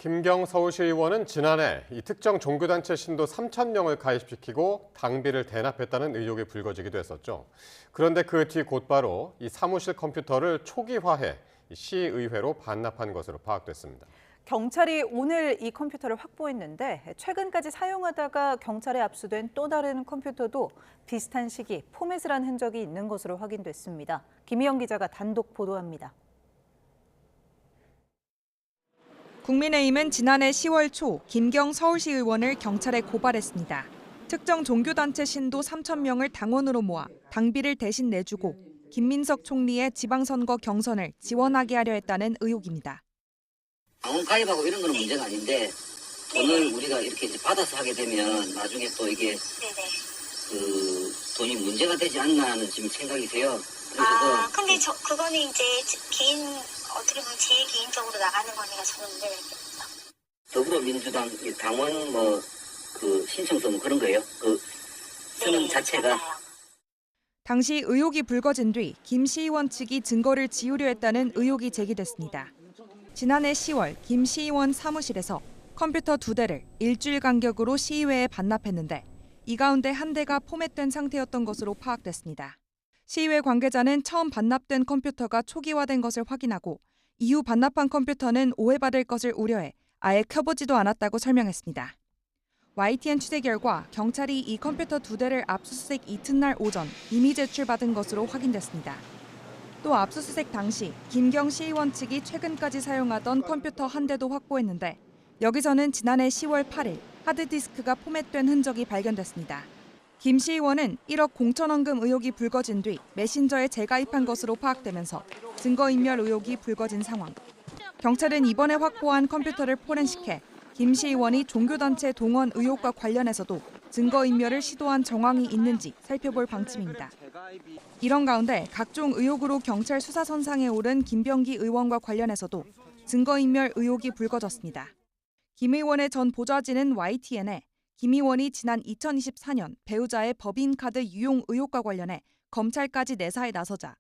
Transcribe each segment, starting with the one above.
김경 서울시의원은 지난해 이 특정 종교단체 신도 3,000명을 가입시키고 당비를 대납했다는 의혹이 불거지기도 했었죠. 그런데 그 뒤 곧바로 이 사무실 컴퓨터를 초기화해 시의회로 반납한 것으로 파악됐습니다. 경찰이 오늘 이 컴퓨터를 확보했는데 최근까지 사용하다가 경찰에 압수된 또 다른 컴퓨터도 비슷한 시기 포맷을 한 흔적이 있는 것으로 확인됐습니다. 김희영 기자가 단독 보도합니다. 국민의힘은 지난해 10월 초 김경 서울시 의원을 경찰에 고발했습니다. 특정 종교단체 신도 3,000명을 당원으로 모아 당비를 대신 내주고 김민석 총리의 지방선거 경선을 지원하게 하려 했다는 의혹입니다. 당원 가입하고 이런 거는 문제가 아닌데 돈을 우리가 이렇게 이제 받아서 하게 되면 나중에 또 이게 그 돈이 문제가 되지 않나 하는 지금 생각이세요. 근데 그거는 이제 개인 어떻게 보면 제 개인적으로 나가는 거니까 저는 문제가 있겠죠. 더불어민주당 당원 그 신청서 그런 거예요. 그 서면 자체가. 맞아요. 당시 의혹이 불거진 뒤 김 시의원 측이 증거를 지우려 했다는 의혹이 제기됐습니다. 지난해 10월 김 시의원 사무실에서 컴퓨터 2대를 일주일 간격으로 시의회에 반납했는데 이 가운데 한 대가 포맷된 상태였던 것으로 파악됐습니다. 시의회 관계자는 처음 반납된 컴퓨터가 초기화된 것을 확인하고 이후 반납한 컴퓨터는 오해받을 것을 우려해 아예 켜보지도 않았다고 설명했습니다. YTN 취재 결과 경찰이 이 컴퓨터 2대를 압수수색 이튿날 오전 이미 제출받은 것으로 확인됐습니다. 또 압수수색 당시 김경 시의원 측이 최근까지 사용하던 컴퓨터 한 대도 확보했는데 여기서는 지난해 10월 8일 하드디스크가 포맷된 흔적이 발견됐습니다. 김 시의원은 1억 공천원금 의혹이 불거진 뒤 메신저에 재가입한 것으로 파악되면서 증거인멸 의혹이 불거진 상황. 경찰은 이번에 확보한 컴퓨터를 포렌식해 김 시의원이 종교단체 동원 의혹과 관련해서도 증거인멸을 시도한 정황이 있는지 살펴볼 방침입니다. 이런 가운데 각종 의혹으로 경찰 수사선상에 오른 김병기 의원과 관련해서도 증거인멸 의혹이 불거졌습니다. 김 의원의 전 보좌진은 YTN에 김 의원이 지난 2024년 배우자의 법인카드 유용 의혹과 관련해 검찰까지 내사에 나서자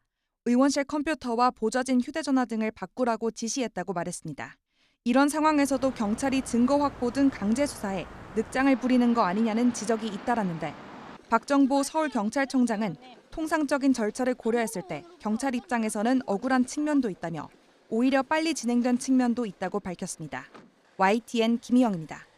의원실 컴퓨터와 보좌진 휴대전화 등을 바꾸라고 지시했다고 말했습니다. 이런 상황에서도 경찰이 증거 확보 등 강제 수사에 늑장을 부리는 거 아니냐는 지적이 잇따랐는데 박정보 서울경찰청장은 통상적인 절차를 고려했을 때 경찰 입장에서는 억울한 측면도 있다며 오히려 빨리 진행된 측면도 있다고 밝혔습니다. YTN 김희영입니다.